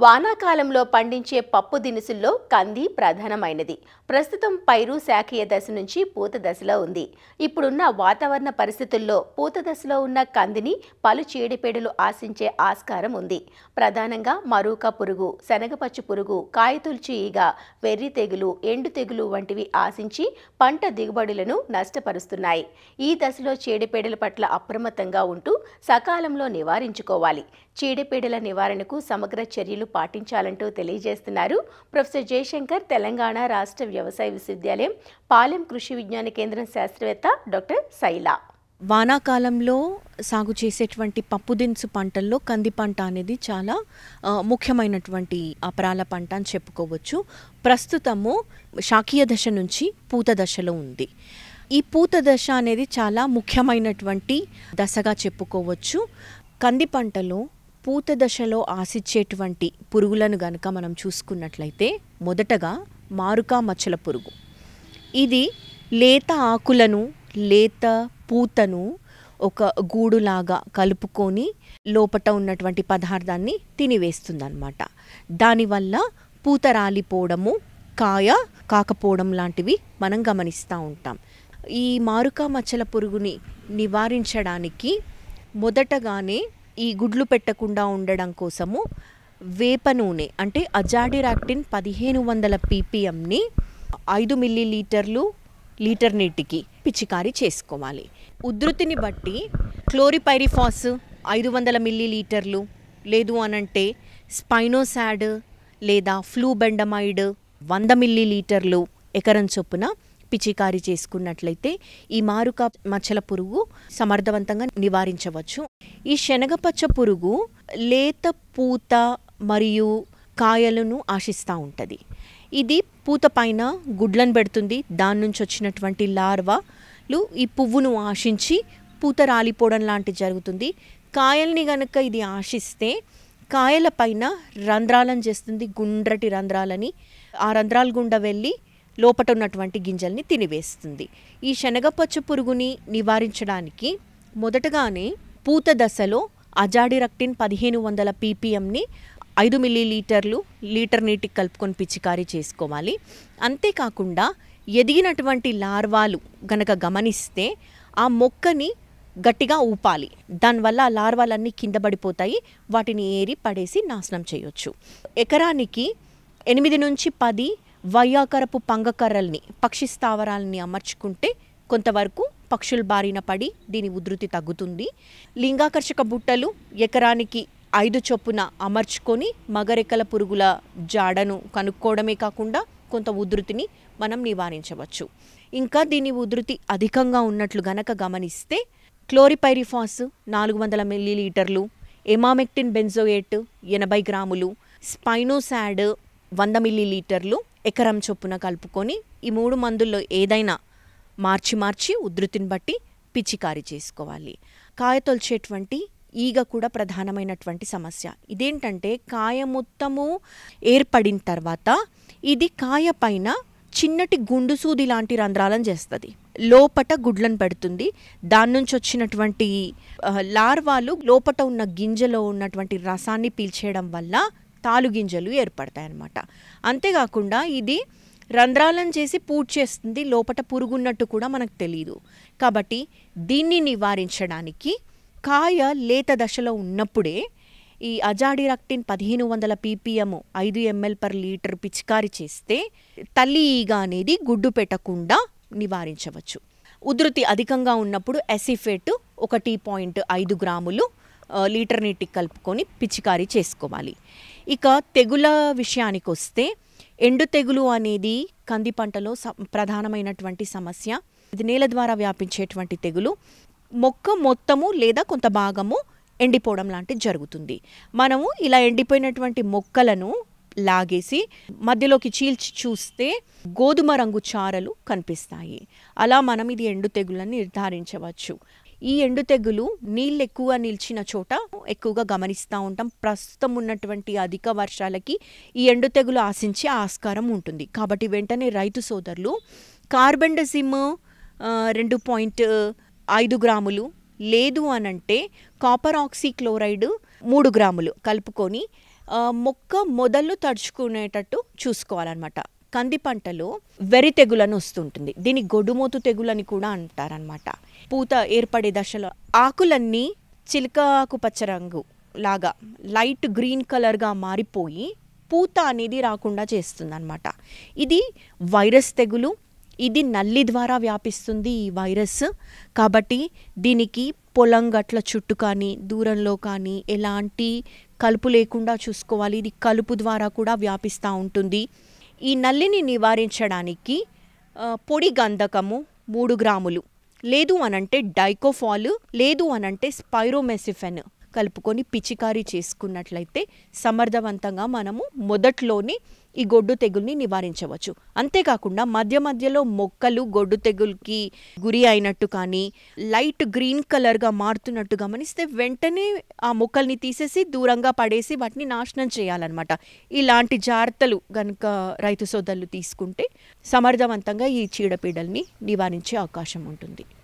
వానాకాలంలో పండించే పప్పు దినుసుల్లో కంది ప్రధానమైనది. ప్రస్తుతం పైరు శాఖీయ దశ నుంచి పూత దశలో ఉంది. ఇప్పుడున్న వాతావరణ పరిస్థితుల్లో పూత దశలో ఉన్న కందిని పలు చీడపీడలు ఆశించే ఆస్కారం ఉంది. ప్రధానంగా మరూక పురుగు, శనగపచ్చు పురుగు, కాయతొలుచు ఈగ, వెర్రి తెగులు, ఎండు తెగులు వంటివి ఆశించి పంట దిగుబడులను నష్టపరుస్తున్నాయి. ఈ దశలో చీడపీడల పట్ల అప్రమత్తంగా ఉంటూ సకాలంలో నివారించుకోవాలి. చీడపీడల నివారణకు సమగ్ర చర్యలు పాటించాలంటూ తెలియజేస్తున్నారు ప్రొఫెసర్ జయశంకర్, తెలంగాణ రాష్ట్ర వ్యవసాయ విశ్వవిద్యాలయం పాలెం కృషి విజ్ఞాన కేంద్రం శాస్త్రవేత్త డాక్టర్ శైలా. వానాకాలంలో సాగు చేసేటువంటి పప్పు దినుసు పంటల్లో కంది పంట అనేది చాలా ముఖ్యమైనటువంటి అపరాల పంట అని చెప్పుకోవచ్చు. ప్రస్తుతము శాఖీయ దశ నుంచి పూత దశలో ఉంది. ఈ పూత దశ అనేది చాలా ముఖ్యమైనటువంటి దశగా చెప్పుకోవచ్చు. కంది పంటలో పూత దశలో ఆశించేటువంటి పురుగులను గనక మనం చూసుకున్నట్లయితే మొదటగా మారుక మచ్చల పురుగు. ఇది లేత ఆకులను, లేత పూతను ఒక గూడులాగా కలుపుకొని లోపట ఉన్నటువంటి పదార్థాన్ని తినివేస్తుందన్నమాట. దానివల్ల పూత రాలిపోవడము, కాయ కాకపోవడం లాంటివి మనం గమనిస్తూ ఉంటాం. ఈ మారుక మచ్చల పురుగుని నివారించడానికి మొదటగానే ఈ గుడ్లు పెట్టకుండా ఉండడం కోసము వేప నూనె అంటే అజాడిరాక్టిన్ 1500 ppmని 5 మిల్లీలీటర్లు లీటర్ నీటికి పిచికారీ చేసుకోవాలి. ఉధృతిని బట్టి క్లోరిపైరిఫాస్ 500 మిల్లీలీటర్లు, లేదు అనంటే స్పైనోసాడ్ లేదా ఫ్లూబెండమైడ్ 100 మిల్లీలీటర్లు ఎకరం చొప్పున పిచికారీ చేసుకున్నట్లయితే ఈ మారుక మచ్చల పురుగు సమర్థవంతంగా నివారించవచ్చు. ఈ శనగపచ్చ పురుగు లేత పూత మరియు కాయలను ఆశిస్తూ ఉంటుంది. ఇది పూత పైన గుడ్లను పెడుతుంది. దాని నుంచి వచ్చినటువంటి లార్వాలు ఈ పువ్వును ఆశించి పూత రాలిపోవడం లాంటిది జరుగుతుంది. కాయల్ని గనక ఇది ఆశిస్తే కాయల పైన రంధ్రాలను చేస్తుంది, గుండ్రటి రంధ్రాలని. ఆ రంధ్రాల గుండా వెళ్ళి లోపట ఉన్నటువంటి గింజల్ని తినివేస్తుంది. ఈ శనగపచ్చ పురుగుని నివారించడానికి మొదటగానే పూత దశలో అజాడిరక్టిన్ 1500 ppmని 5 మిల్లీలీటర్లు లీటర్ నీటికి కలుపుకొని పిచికారీ చేసుకోవాలి. అంతేకాకుండా ఎదిగినటువంటి లార్వాలు గనక గమనిస్తే ఆ మొక్కని గట్టిగా ఊపాలి. దానివల్ల ఆ లార్వాలన్నీ కింద పడిపోతాయి. వాటిని ఏరి పడేసి నాశనం చేయొచ్చు. ఎకరానికి 8 నుంచి 10 వయ్యాకరపు పంగకర్రల్ని, పక్షి స్థావరాలని అమర్చుకుంటే కొంతవరకు పక్షుల బారిన పడి దీని ఉధృతి తగ్గుతుంది. లింగాకర్షక బుట్టలు ఎకరానికి 5 చొప్పున అమర్చుకొని మగరెక్కల పురుగుల జాడను కనుక్కోవడమే కాకుండా కొంత ఉధృతిని మనం నివారించవచ్చు. ఇంకా దీని ఉధృతి అధికంగా ఉన్నట్లు గనక గమనిస్తే క్లోరిపైరిఫాస్ 400 మిల్లీలీటర్లు, ఎమామెక్టిన్ బెంజోయేట్ 80 గ్రాములు, స్పైనోసాడ్ 100 మిల్లీలీటర్లు ఎకరం చొప్పున కలుపుకొని ఈ 3 మందుల్లో ఏదైనా మార్చి ఉధృతిని బట్టి పిచికారీ చేసుకోవాలి. కాయ తొలిచేటువంటి ఈగ కూడా ప్రధానమైనటువంటి సమస్య. ఇదేంటంటే కాయ మొత్తము ఏర్పడిన తర్వాత ఇది కాయ పైన చిన్నటి గుండు సూది లాంటి రంధ్రాలను చేస్తుంది. లోపట గుడ్లను పెడుతుంది. దాని నుంచి వచ్చినటువంటి లార్వాలు లోపట ఉన్న గింజలో ఉన్నటువంటి రసాన్ని పీల్చేయడం వల్ల తాలు గింజలు ఏర్పడతాయి అన్నమాట. అంతేకాకుండా ఇది రంధ్రాలను చేసి పూడ్చేస్తుంది. లోపట పురుగున్నట్టు కూడా మనకు తెలియదు. కాబట్టి దీన్ని నివారించడానికి కాయ లేత దశలో ఉన్నప్పుడే ఈ అజాడిరక్టిన్ 1500 ppm 5 ml/లీటర్ పిచికారీ చేస్తే తల్లి ఈగ అనేది గుడ్డు పెట్టకుండా నివారించవచ్చు. ఉధృతి అధికంగా ఉన్నప్పుడు ఎసిఫేట్ 1.5 గ్రాములు లీటర్ నీటికి కలుపుకొని పిచికారీ చేసుకోవాలి. ఇక తెగుల విషయానికి వస్తే ఎండు తెగులు అనేది కంది పంటలో ప్రధానమైనటువంటి సమస్య. ఇది నేల ద్వారా వ్యాపించేటువంటి తెగులు. మొక్క మొత్తము లేదా కొంత భాగము ఎండిపోవడం లాంటిది జరుగుతుంది. మనము ఇలా ఎండిపోయినటువంటి మొక్కలను లాగేసి మధ్యలోకి చీల్చి చూస్తే గోధుమ రంగు చారలు కనిపిస్తాయి. అలా మనం ఇది ఎండు తెగులని నిర్ధారించవచ్చు. ఈ ఎండు తెగులు నీళ్ళు ఎక్కువగా నిలిచిన చోట ఎక్కువగా గమనిస్తూ ఉంటాం. ప్రస్తుతం ఉన్నటువంటి అధిక వర్షాలకి ఈ ఎండు తెగులు ఆశించే ఆస్కారం ఉంటుంది. కాబట్టి వెంటనే రైతు సోదరులు కార్బెండజిమ్ 2.5 గ్రాములు, లేదు అనంటే కాపర్ ఆక్సీక్లోరైడ్ 3 గ్రాములు కలుపుకొని మొక్క మొదలు తడుచుకునేటట్టు చూసుకోవాలన్నమాట. కంది పంటలో వెర్రి తెగులని వస్తుంటుంది. దీని గొడ్డుమోతు తెగులని కూడా అంటారనమాట. పూత ఏర్పడే దశలో ఆకులన్నీ చిలక ఆకుపచ్చ రంగు లాగా లైట్ గ్రీన్ కలర్గా మారిపోయి పూత అనేది రాకుండా చేస్తుందన్నమాట. ఇది వైరస్ తెగులు. ఇది నల్లి ద్వారా వ్యాపిస్తుంది ఈ వైరస్. కాబట్టి దీనికి పొలం గట్ల చుట్టూ కానీ దూరంలో కానీ ఎలాంటి కలుపు లేకుండా చూసుకోవాలి. ఇది కలుపు ద్వారా కూడా వ్యాపిస్తూ ఉంటుంది. ఈ నల్లిని నివారించడానికి పొడి గంధకము 3 గ్రాములు, లేదు అనంటే డైకోఫాల్, లేదు అనంటే స్పైరోమెసిఫెన్ కలుపుకొని పిచికారీ చేసుకున్నట్లయితే సమర్థవంతంగా మనము మొదట్లోనే ఈ గొడ్డు తెగుల్ని నివారించవచ్చు. అంతేకాకుండా మధ్య మధ్యలో మొక్కలు గొడ్డు తెగుల్కి గురి అయినట్టు కానీ లైట్ గ్రీన్ కలర్గా మారుతున్నట్టు గమనిస్తే వెంటనే ఆ మొక్కల్ని తీసేసి దూరంగా పడేసి వాటిని నాశనం చేయాలన్నమాట. ఇలాంటి జాగ్రత్తలు కనుక రైతు సోదరులు తీసుకుంటే సమర్థవంతంగా ఈ చీడపీడల్ని నివారించే అవకాశం ఉంటుంది.